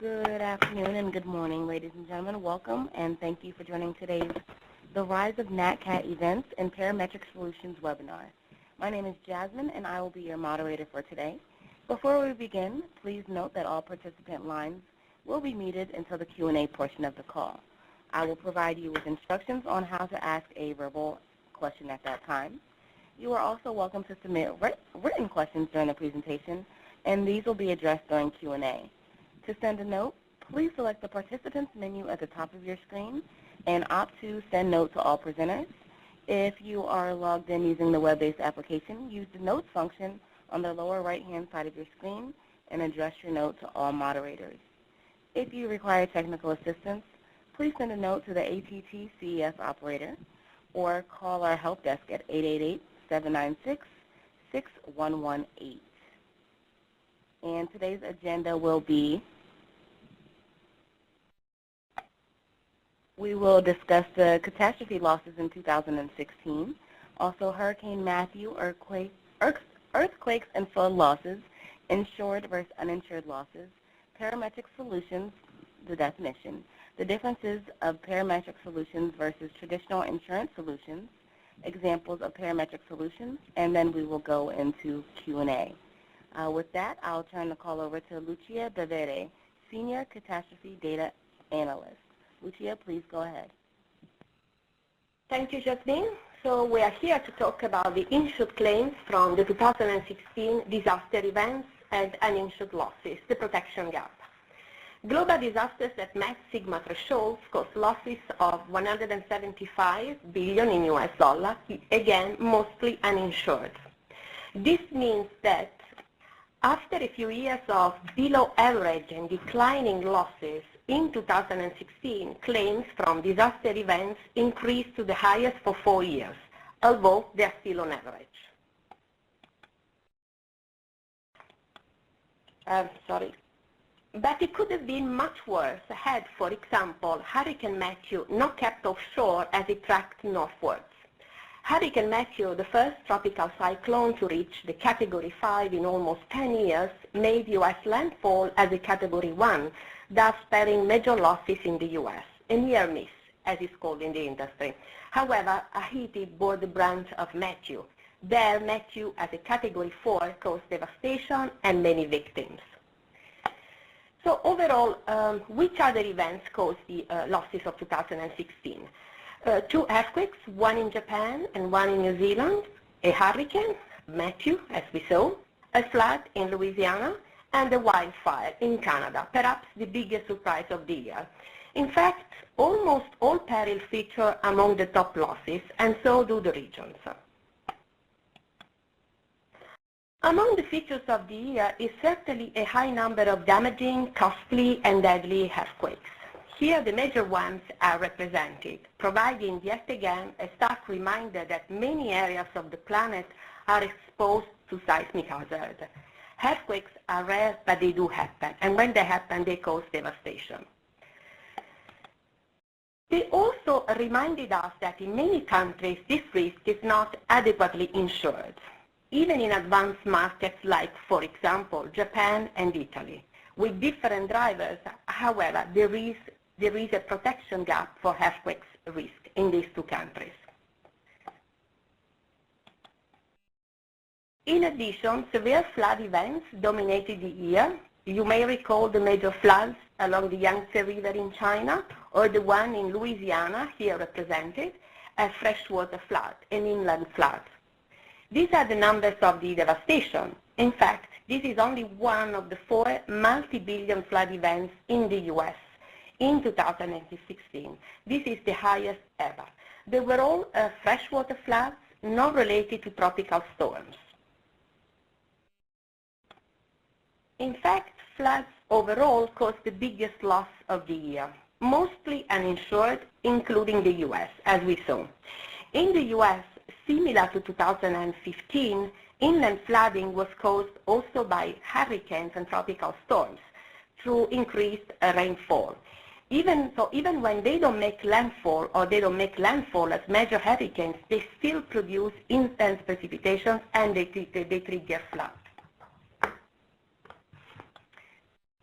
Good afternoon and good morning, ladies and gentlemen. Welcome and thank you for joining today's The Rise of NATCAT Events and Parametric Solutions webinar. My name is Jasmine and I will be your moderator for today. Before we begin, please note that all participant lines will be muted until the Q&A portion of the call. I will provide you with instructions on how to ask a verbal question at that time. You are also welcome to submit written questions during the presentation, and these will be addressed during Q&A. To send a note, please select the Participants menu at the top of your screen and opt to Send Note to all presenters. If you are logged in using the web-based application, use the Notes function on the lower right-hand side of your screen and address your note to all moderators. If you require technical assistance, please send a note to the ATT CES operator or call our help desk at 888-796-6118. And today's agenda will be: we will discuss the catastrophe losses in 2016, also Hurricane Matthew, earthquakes and flood losses, insured versus uninsured losses, parametric solutions, the definition, the differences of parametric solutions versus traditional insurance solutions, examples of parametric solutions, and then we will go into Q&A. With that, I'll turn the call over to Lucia Bevere, Senior Catastrophe Data Analyst. Lucia, please go ahead. Thank you, Jasmine. So we are here to talk about the insured claims from the 2016 disaster events and uninsured losses, the protection gap. Global disasters that met sigma thresholds caused losses of $175 billion in US dollars, again, mostly uninsured. This means that after a few years of below average and declining losses, in 2016, claims from disaster events increased to the highest for 4 years, although they are still on average. But it could have been much worse had, for example, Hurricane Matthew not kept offshore as it tracked northwards. Hurricane Matthew, the first tropical cyclone to reach the Category 5 in almost 10 years, made U.S. landfall as a Category 1, thus sparing major losses in the U.S., a near miss, as it's called in the industry. However, Haiti bore the brunt of Matthew. There, Matthew, as a Category 4, caused devastation and many victims. So overall, which other events caused the losses of 2016? 2 earthquakes, one in Japan and one in New Zealand, a hurricane, Matthew, as we saw, a flood in Louisiana, and a wildfire in Canada, perhaps the biggest surprise of the year. In fact, almost all perils feature among the top losses, and so do the regions. Among the features of the year is certainly a high number of damaging, costly, and deadly earthquakes. Here, the major ones are represented, providing yet again a stark reminder that many areas of the planet are exposed to seismic hazard. Earthquakes are rare, but they do happen, and when they happen, they cause devastation. They also reminded us that in many countries, this risk is not adequately insured, even in advanced markets like, for example, Japan and Italy. With different drivers, however, there is a protection gap for earthquakes risk in these 2 countries. In addition, severe flood events dominated the year. You may recall the major floods along the Yangtze River in China, or the one in Louisiana, here represented, a freshwater flood, an inland flood. These are the numbers of the devastation. In fact, this is only one of the 4 multi-billion flood events in the US in 2016. This is the highest ever. They were all freshwater floods, not related to tropical storms. In fact, floods overall caused the biggest loss of the year, mostly uninsured, including the US, as we saw. In the US, similar to 2015, inland flooding was caused also by hurricanes and tropical storms through increased rainfall. Even when they don't make landfall, or they don't make landfall as major hurricanes, they still produce intense precipitations and they trigger floods.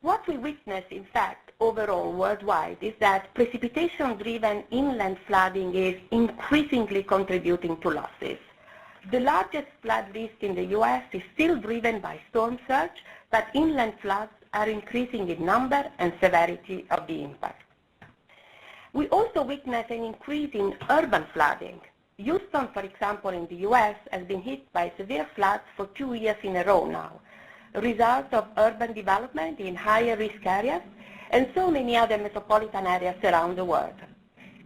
What we witness, in fact, overall worldwide is that precipitation-driven inland flooding is increasingly contributing to losses. The largest flood risk in the U.S. is still driven by storm surge, but inland floods are increasing in number and severity of the impact. We also witness an increase in urban flooding. Houston, for example, in the U.S. has been hit by severe floods for 2 years in a row now, a result of urban development in higher risk areas and so many other metropolitan areas around the world.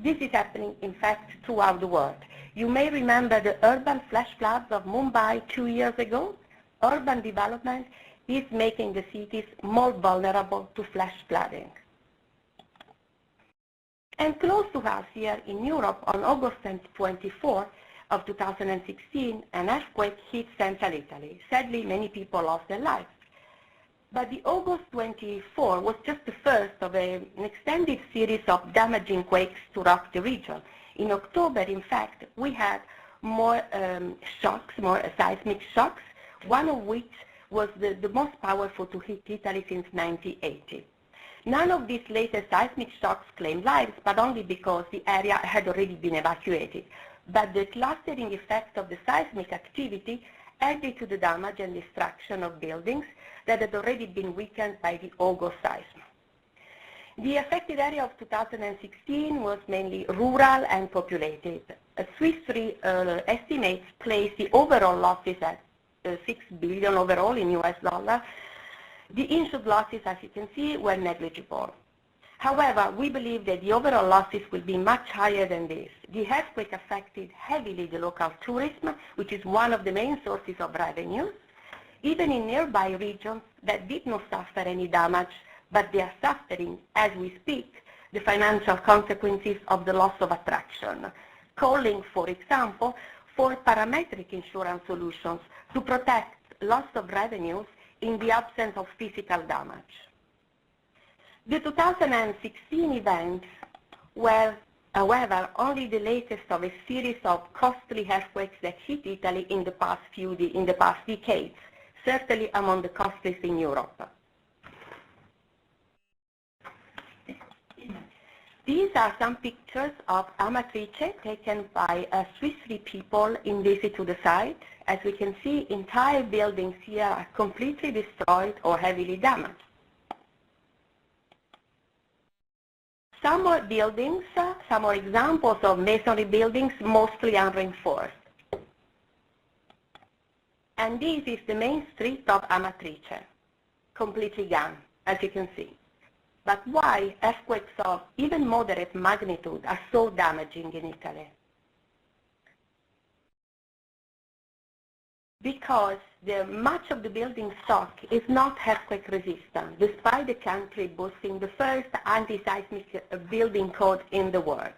This is happening, in fact, throughout the world. You may remember the urban flash floods of Mumbai 2 years ago. Urban development is making the cities more vulnerable to flash flooding. And close to us here in Europe, on August 24 of 2016, an earthquake hit central Italy. Sadly, many people lost their lives. But the August 24 was just the first of an extended series of damaging quakes to rock the region. In October, in fact, we had more shocks, more seismic shocks, one of which was the most powerful to hit Italy since 1980. None of these latest seismic shocks claimed lives, but only because the area had already been evacuated. But the clustering effect of the seismic activity added to the damage and destruction of buildings that had already been weakened by the August seism. The affected area of 2016 was mainly rural and populated. Swiss Re estimates place the overall losses at $6 billion overall in US dollar. The insured losses, as you can see, were negligible. However, we believe that the overall losses will be much higher than this. The earthquake affected heavily the local tourism, which is one of the main sources of revenues, even in nearby regions that did not suffer any damage, but they are suffering, as we speak, the financial consequences of the loss of attraction, calling, for example, for parametric insurance solutions to protect loss of revenues in the absence of physical damage. The 2016 events were, however, only the latest of a series of costly earthquakes that hit Italy in the past decades, certainly among the costliest in Europe. These are some pictures of Amatrice taken by Swiss Re people in visit to the site. As we can see, entire buildings here are completely destroyed or heavily damaged. Some more buildings, some more examples of masonry buildings, mostly unreinforced. And this is the main street of Amatrice, completely gone, as you can see. But why earthquakes of even moderate magnitude are so damaging in Italy? Because much of the building stock is not earthquake resistant, despite the country boasting the first anti-seismic building code in the world.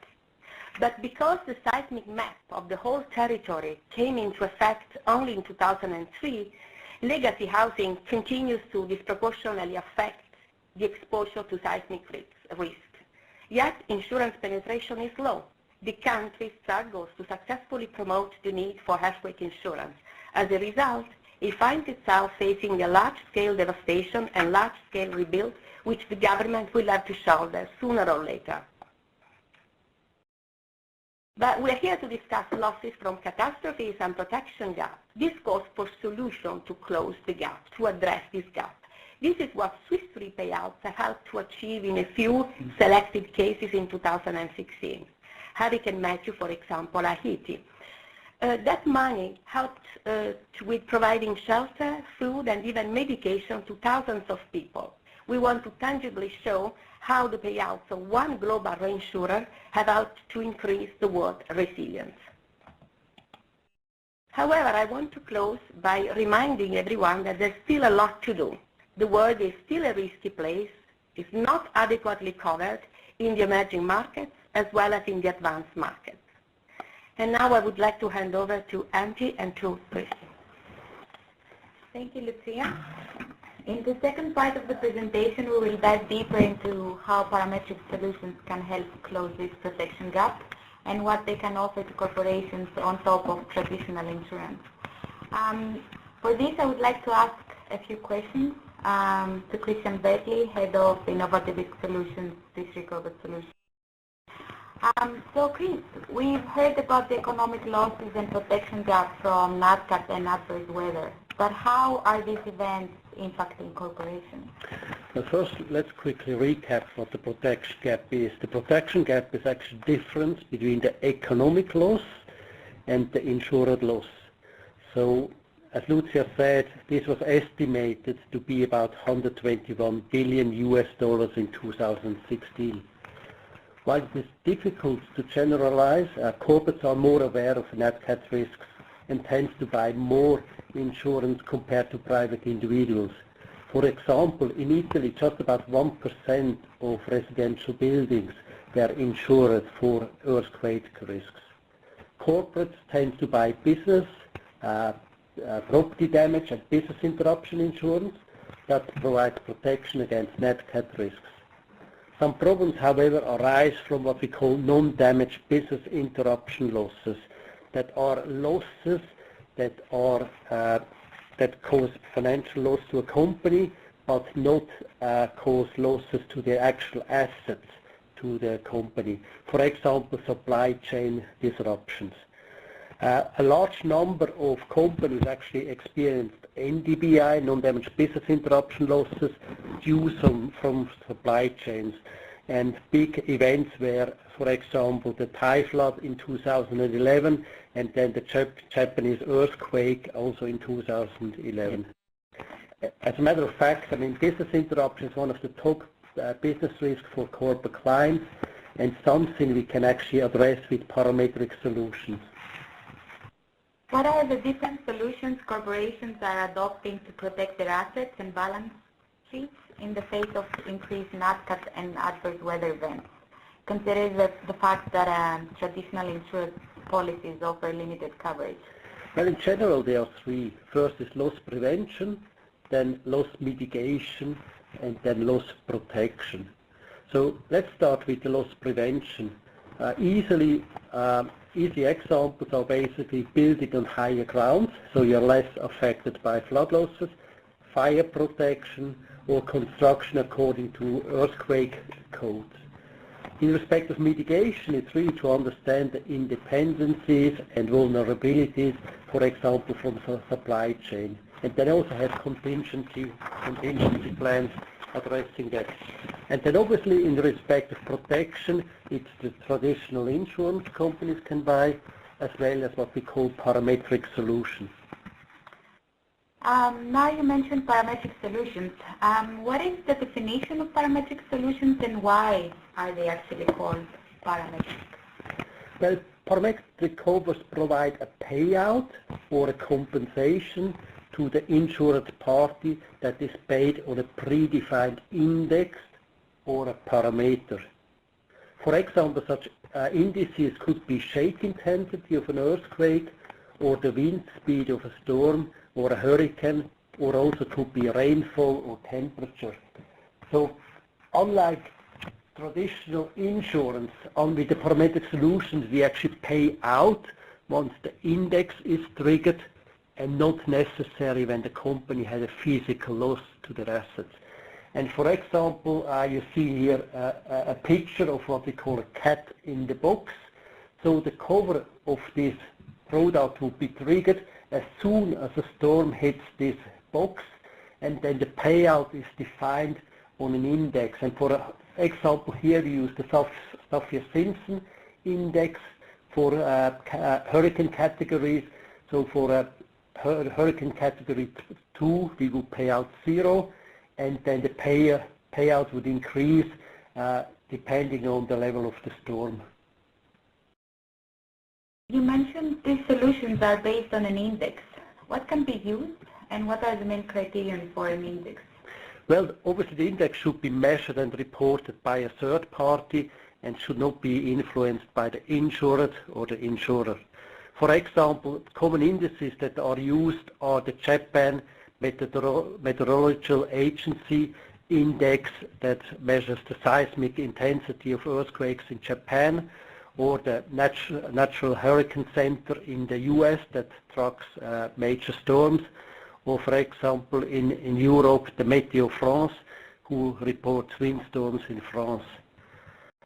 But because the seismic map of the whole territory came into effect only in 2003, legacy housing continues to disproportionately affect the exposure to seismic risk. Yet insurance penetration is low. The country struggles to successfully promote the need for earthquake insurance. As a result, it finds itself facing a large-scale devastation and large-scale rebuild, which the government will have to shoulder sooner or later. But we're here to discuss losses from catastrophes and protection gaps. This calls for solutions to close the gap, to address this gap. This is what Swiss Re payouts have helped to achieve in a few selected cases in 2016. Hurricane Matthew, for example, Haiti. That money helped with providing shelter, food, and even medication to thousands of people. We want to tangibly show how the payouts of one global reinsurer have helped to increase the world's resilience. However, I want to close by reminding everyone that there's still a lot to do. The world is still a risky place, is not adequately covered in the emerging markets as well as in the advanced markets. And now I would like to hand over to Antti and to Christy. Thank you, Lucia. In the second part of the presentation, we will dive deeper into how parametric solutions can help close this protection gap and what they can offer to corporations on top of traditional insurance. For this, I would like to ask a few questions. to Christian Wertli, Head of Innovative Solutions, District Urban Solutions. So Chris, we've heard about the economic losses and protection gap from NATCAT and adverse weather, but how are these events impacting corporations? Well, first, let's quickly recap what the protection gap is. The protection gap is actually the difference between the economic loss and the insured loss. So, as Lucia said, this was estimated to be about $121 billion in 2016. While it is difficult to generalize, corporates are more aware of NATCAT risks and tend to buy more insurance compared to private individuals. For example, in Italy, just about 1% of residential buildings were insured for earthquake risks. Corporates tend to buy business, property damage and business interruption insurance that provides protection against NATCAT risks. Some problems, however, arise from what we call non-damage business interruption losses, that are losses that cause financial loss to a company, but not cause losses to the actual assets to the company. For example, supply chain disruptions. A large number of companies actually experienced NDBI, non-damage business interruption losses, due from supply chains. And big events were, for example, the Thai flood in 2011 and then the Japanese earthquake also in 2011. As a matter of fact, I mean, business interruption is one of the top business risks for corporate clients and something we can actually address with parametric solutions. What are the different solutions corporations are adopting to protect their assets and balance sheets in the face of increased NATCAT and adverse weather events, considering the fact that traditional insurance policies offer limited coverage? Well, in general, there are three. First is loss prevention, then loss mitigation, and then loss protection. So let's start with the loss prevention. Easy examples are basically building on higher grounds, so you're less affected by flood losses, fire protection, or construction according to earthquake codes. In respect of mitigation, it's really to understand the independencies and vulnerabilities, for example, from the supply chain. And then also have contingency plans addressing that. And then obviously in respect of protection, it's the traditional insurance companies can buy, as well as what we call parametric solutions. Now you mentioned parametric solutions. What is the definition of parametric solutions and why are they actually called parametric? Well, parametric covers provide a payout or a compensation to the insured party that is paid on a predefined index or a parameter. For example, such indices could be shake intensity of an earthquake, or the wind speed of a storm, or a hurricane, or also could be rainfall or temperature. So unlike traditional insurance, with the parametric solutions we actually pay out once the index is triggered and not necessarily when the company had a physical loss to their assets. And for example, you see here a picture of what we call a cat in the box. So the cover of this product will be triggered as soon as a storm hits this box, and then the payout is defined on an index. And for example, here we use the Saffir-Simpson index for hurricane categories. So for hurricane category 2, we will pay out 0, and then the payout would increase depending on the level of the storm. You mentioned these solutions are based on an index. What can be used and what are the main criteria for an index? Well, obviously the index should be measured and reported by a third party and should not be influenced by the insured or the insurer. For example, common indices that are used are the Japan Meteorological Agency index that measures the seismic intensity of earthquakes in Japan, or the Natural Hurricane Center in the US that tracks major storms, or for example in Europe, the Météo France, who reports windstorms in France.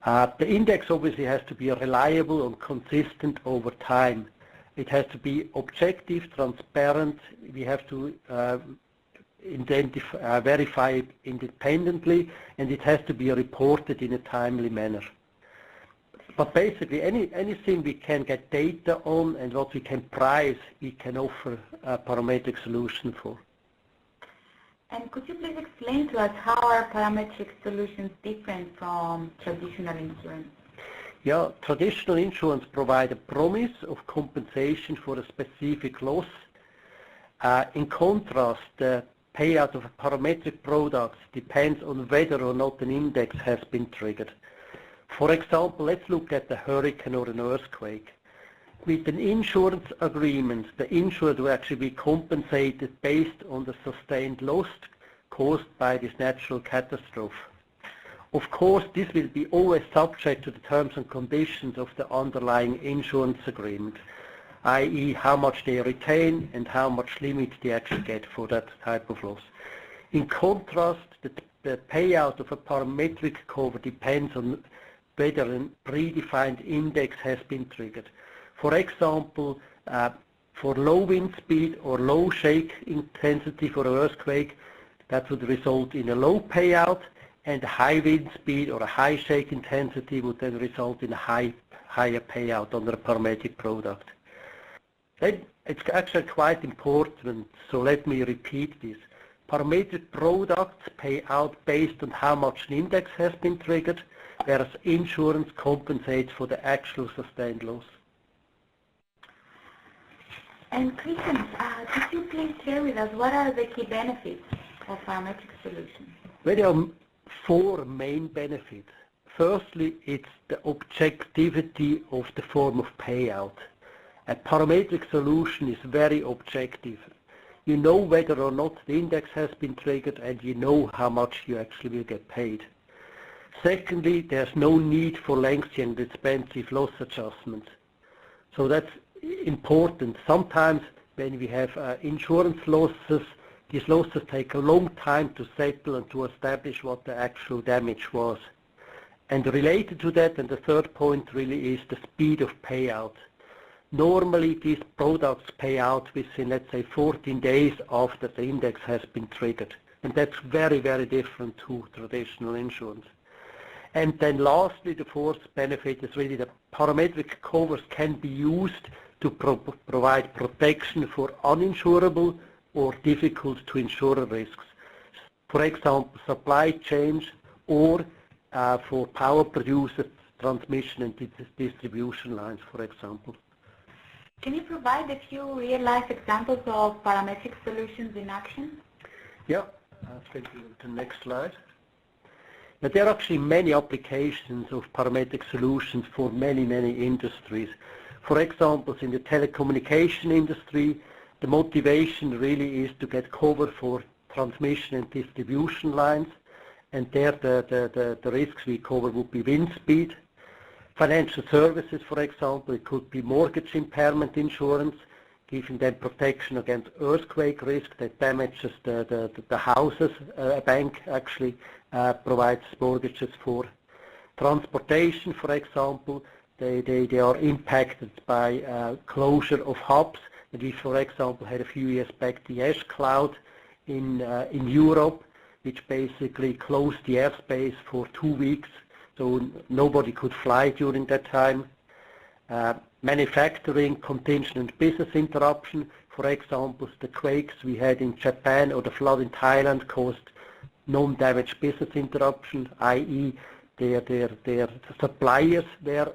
The index obviously has to be reliable and consistent over time. It has to be objective, transparent. We have to verify it independently, and it has to be reported in a timely manner. But basically, anything we can get data on and what we can price, we can offer a parametric solution for. And could you please explain to us how are parametric solutions different from traditional insurance? Yeah, traditional insurance provides a promise of compensation for a specific loss. In contrast, the payout of a parametric product depends on whether or not an index has been triggered. For example, let's look at a hurricane or an earthquake. With an insurance agreement, the insured will actually be compensated based on the sustained loss caused by this natural catastrophe. Of course, this will be always subject to the terms and conditions of the underlying insurance agreement, i.e. how much they retain and how much limit they actually get for that type of loss. In contrast, the payout of a parametric cover depends on whether a predefined index has been triggered. For example, for low wind speed or low shake intensity for an earthquake, that would result in a low payout, and a high wind speed or a high shake intensity would then result in a higher payout under a parametric product. It's actually quite important, so let me repeat this. Parametric products pay out based on how much an index has been triggered, whereas insurance compensates for the actual sustained loss. And Christian, could you please share with us what are the key benefits of parametric solutions? Well, there are four main benefits. Firstly, it's the objectivity of the form of payout. A parametric solution is very objective. You know whether or not the index has been triggered, and you know how much you actually will get paid. Secondly, there's no need for lengthy and expensive loss adjustments. So that's important. Sometimes when we have insurance losses, these losses take a long time to settle and to establish what the actual damage was. And related to that, and the third point really is the speed of payout. Normally these products pay out within, let's say, 14 days after the index has been triggered. And that's very, very different to traditional insurance. And then lastly, the fourth benefit is really that parametric covers can be used to provide protection for uninsurable or difficult to insure risks. For example, supply chains or for power producers, transmission and distribution lines, for example. Can you provide a few real-life examples of parametric solutions in action? Yeah, I'll take you to the next slide. Now, there are actually many applications of parametric solutions for many, many industries. For example, in the telecommunication industry, the motivation really is to get cover for transmission and distribution lines, and there the risks we cover would be wind speed. Financial services, for example, it could be mortgage impairment insurance, giving them protection against earthquake risk that damages the houses a bank actually provides mortgages for. Transportation, for example, they are impacted by closure of hubs. And we, for example, had a few years back the ash cloud in Europe, which basically closed the airspace for 2 weeks, so nobody could fly during that time. Manufacturing, contingent business interruption, for example, the quakes we had in Japan or the flood in Thailand caused non-damage business interruption, i.e. their suppliers were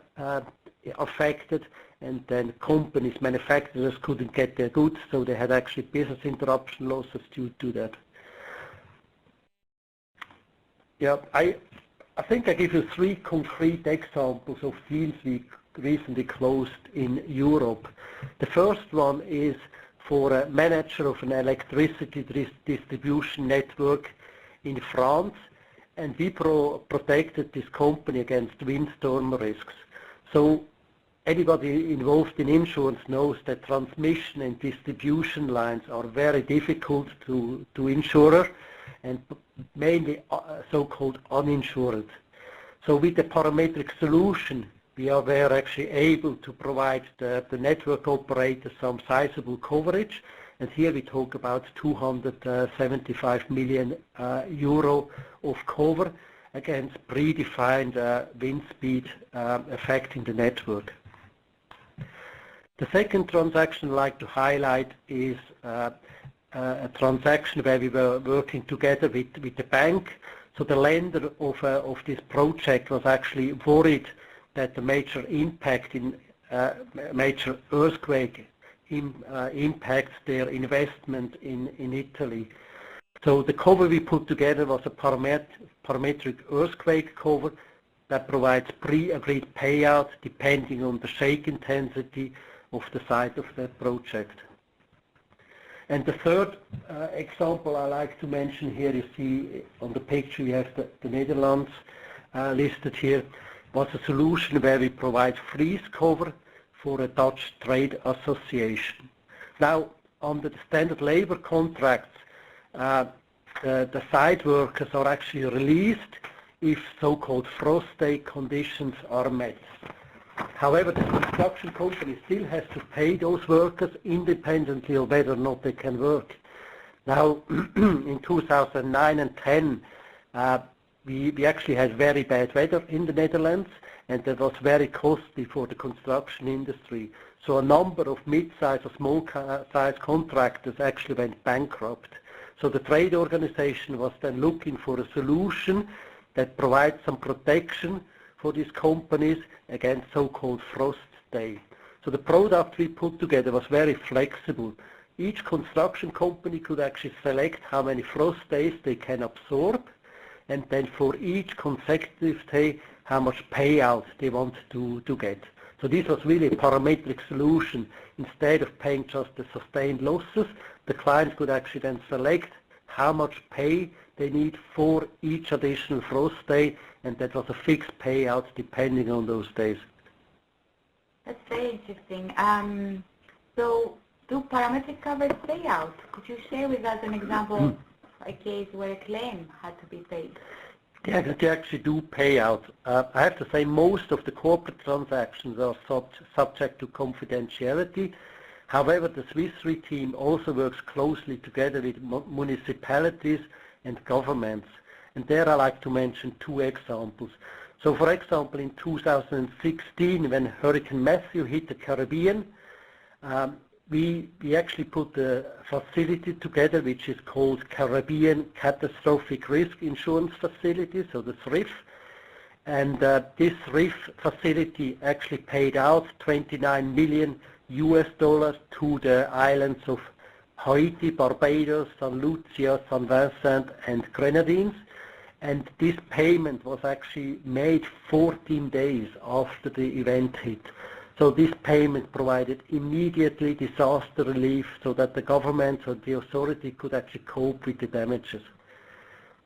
affected, and then companies, manufacturers couldn't get their goods, so they had actually business interruption losses due to that. Yeah, I think I give you 3 concrete examples of deals we recently closed in Europe. The first one is for a manager of an electricity distribution network in France, and we protected this company against windstorm risks. So anybody involved in insurance knows that transmission and distribution lines are very difficult to insure, and mainly so-called uninsured. So with the parametric solution, we were actually able to provide the network operator some sizable coverage, and here we talk about 275 million euro of cover against predefined wind speed affecting the network. The second transaction I'd like to highlight is a transaction where we were working together with the bank. So the lender of this project was actually worried that the major impact in major earthquake impacts their investment in Italy. So the cover we put together was a parametric earthquake cover that provides pre-agreed payout depending on the shake intensity of the site of the project. And the third example I like to mention here, you see on the picture you have the Netherlands listed here, was a solution where we provide freeze cover for a Dutch trade association. Now, under the standard labor contracts, the site workers are actually released if so-called frost day conditions are met. However, the construction company still has to pay those workers independently of whether or not they can work. Now, in 2009 and 10, we actually had very bad weather in the Netherlands, and that was very costly for the construction industry. So a number of mid-size or small-size contractors actually went bankrupt. So the trade organization was then looking for a solution that provides some protection for these companies against so-called frost day. So the product we put together was very flexible. Each construction company could actually select how many frost days they can absorb, and then for each consecutive day how much payout they want to get. So this was really a parametric solution. Instead of paying just the sustained losses, the clients could actually then select how much pay they need for each additional frost day, and that was a fixed payout depending on those days. That's very interesting. So do parametric covers pay out? Could you share with us an example of a case where a claim had to be paid? Yeah, they actually do pay out. I have to say most of the corporate transactions are subject to confidentiality. However, the Swiss Re team also works closely together with municipalities and governments. And there I like to mention two examples. So for example, in 2016, when Hurricane Matthew hit the Caribbean, we actually put a facility together which is called Caribbean Catastrophic Risk Insurance Facility, so the SRIF. And this SRIF facility actually paid out $29 million to the islands of Haiti, Barbados, St. Lucia, St. Vincent, and Grenadines. And this payment was actually made 14 days after the event hit. So this payment provided immediately disaster relief so that the government or the authority could actually cope with the damages.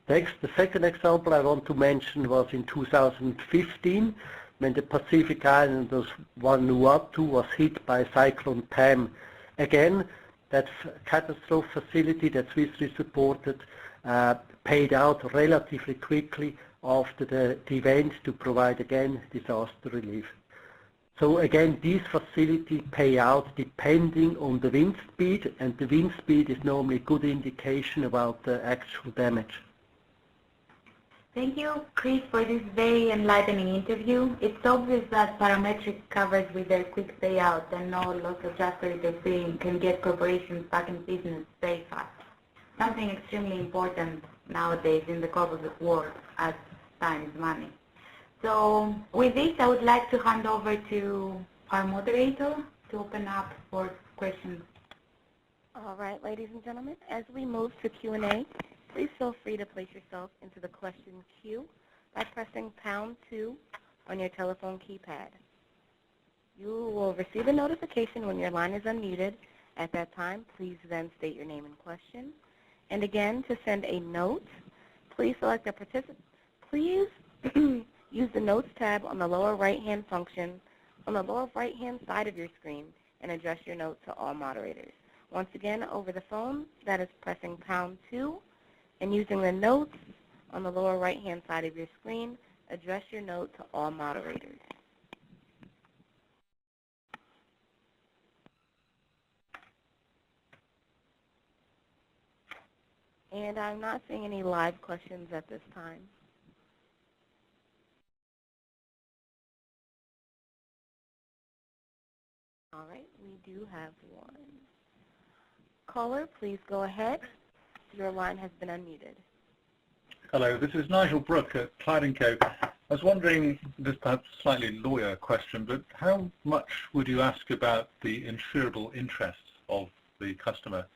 Next, the second example I want to mention was in 2015 when the Pacific island of Vanuatu was hit by Cyclone Pam. Again, that catastrophe facility that Swiss Re supported paid out relatively quickly after the event to provide again disaster relief. So again, these facilities pay out depending on the wind speed, and the wind speed is normally a good indication about the actual damage. Thank you, Chris, for this very enlightening interview. It's obvious that parametric covers with their quick payout and no loss adjuster interfering can get corporations back in business very fast. Something extremely important nowadays in the corporate world as time is money. So with this, I would like to hand over to our moderator to open up for questions. All right, ladies and gentlemen, as we move to Q&A, please feel free to place yourself into the question queue by pressing #2 on your telephone keypad. You will receive a notification when your line is unmuted. At that time, please then state your name and question. And again, to send a note, please select a participant. Please use the Notes tab on the lower right-hand function on the lower right-hand side of your screen and address your note to all moderators. Once again, over the phone, that is pressing #2, and using the notes on the lower right-hand side of your screen, address your note to all moderators. And I'm not seeing any live questions at this time. All right, we do have one. Caller, please go ahead. Your line has been unmuted. Hello, this is Nigel Brooke at Clyde & Co. I was wondering, this perhaps a slightly lawyer question, but how much would you ask about the insurable interests of the customer?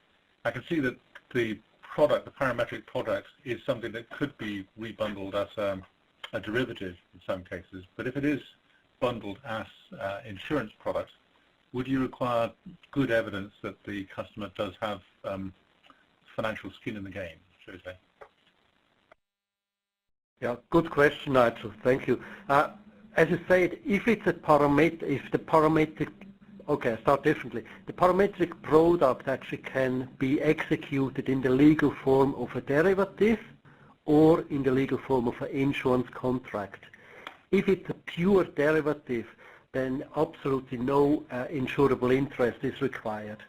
I can see that the product, the parametric product, is something that could be rebundled as a derivative in some cases, but if it is bundled as insurance products, would you require good evidence that the customer does have financial skin in the game, shall we say? Yeah, good question, Nigel. Thank you. As you said, if it's a parametric, okay, I'll start differently. The parametric product actually can be executed in the legal form of a derivative or in the legal form of an insurance contract. If it's a pure derivative, then absolutely no insurable interest is required.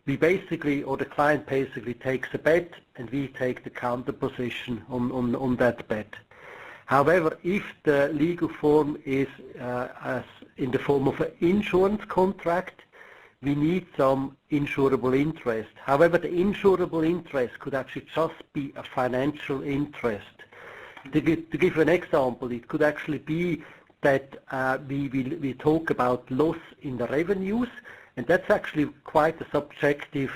We basically, or the client basically takes a bet and we take the counter position on that bet. However, if the legal form is as in the form of an insurance contract, we need some insurable interest. However, the insurable interest could actually just be a financial interest. To give an example, it could actually be that we talk about loss in the revenues, and that's actually quite a subjective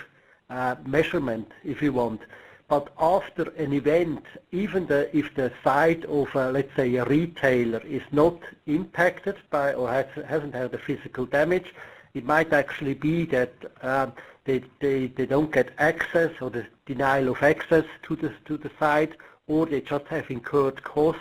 measurement, if you want. But after an event, even if the side of, let's say, a retailer is not impacted by or hasn't had a physical damage, it might actually be that they don't get access or the denial of access to the site, or they just have incurred cost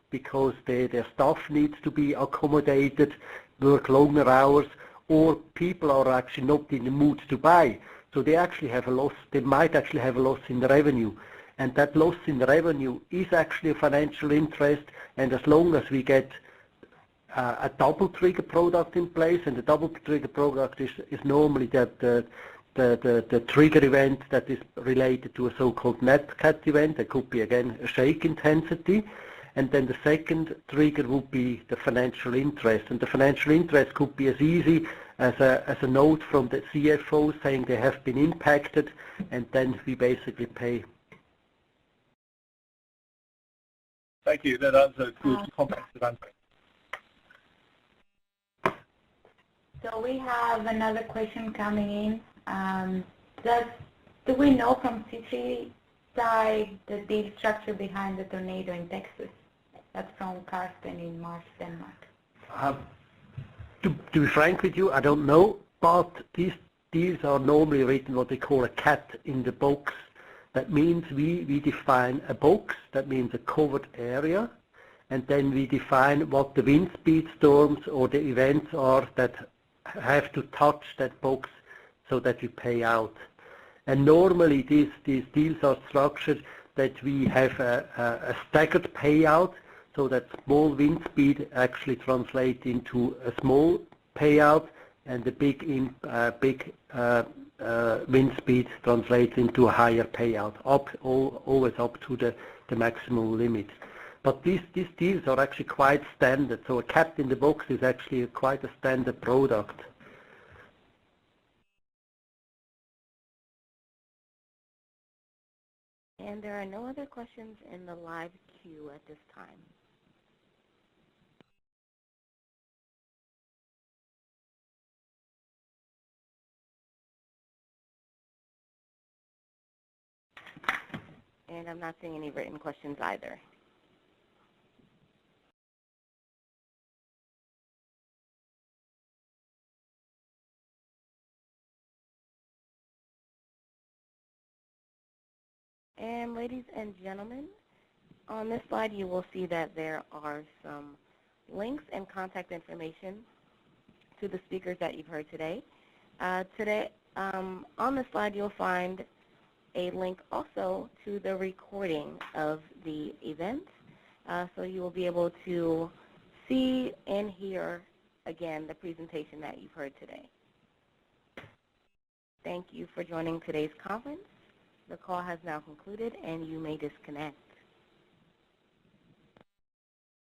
because their staff needs to be accommodated, work longer hours, or people are actually not in the mood to buy. So they actually have a loss. They might actually have a loss in the revenue, and that loss in the revenue is actually a financial interest. And as long as we get a double trigger product in place, and the double trigger product is normally that the trigger event that is related to a so-called NATCAT event. It could be again a shake intensity, and then the second trigger would be the financial interest. And the financial interest could be as easy as a note from the CFO saying they have been impacted, and then we basically pay. Thank you. That's a good comprehensive answer. So we have another question coming in. Do we know from C3 side the deal structure behind the tornado in Texas? That's from Karsten in Mars, Denmark. To be frank with you, I don't know, but these deals are normally written what they call a cat in the box. That means we define a box, that means a covered area, and then we define what the wind speed storms or the events are that have to touch that box so that we pay out. And normally these deals are structured that we have a staggered payout, so that small wind speed actually translates into a small payout, and the big wind speed translates into a higher payout, always up to the maximum limit. But these deals are actually quite standard, so a cat in the box is actually quite a standard product. And there are no other questions in the live queue at this time. And I'm not seeing any written questions either. And ladies and gentlemen, on this slide you will see that there are some links and contact information to the speakers that you've heard today. On the slide, you'll find a link also to the recording of the event, so you will be able to see and hear, again, the presentation that you've heard today. Thank you for joining today's conference. The call has now concluded, and you may disconnect.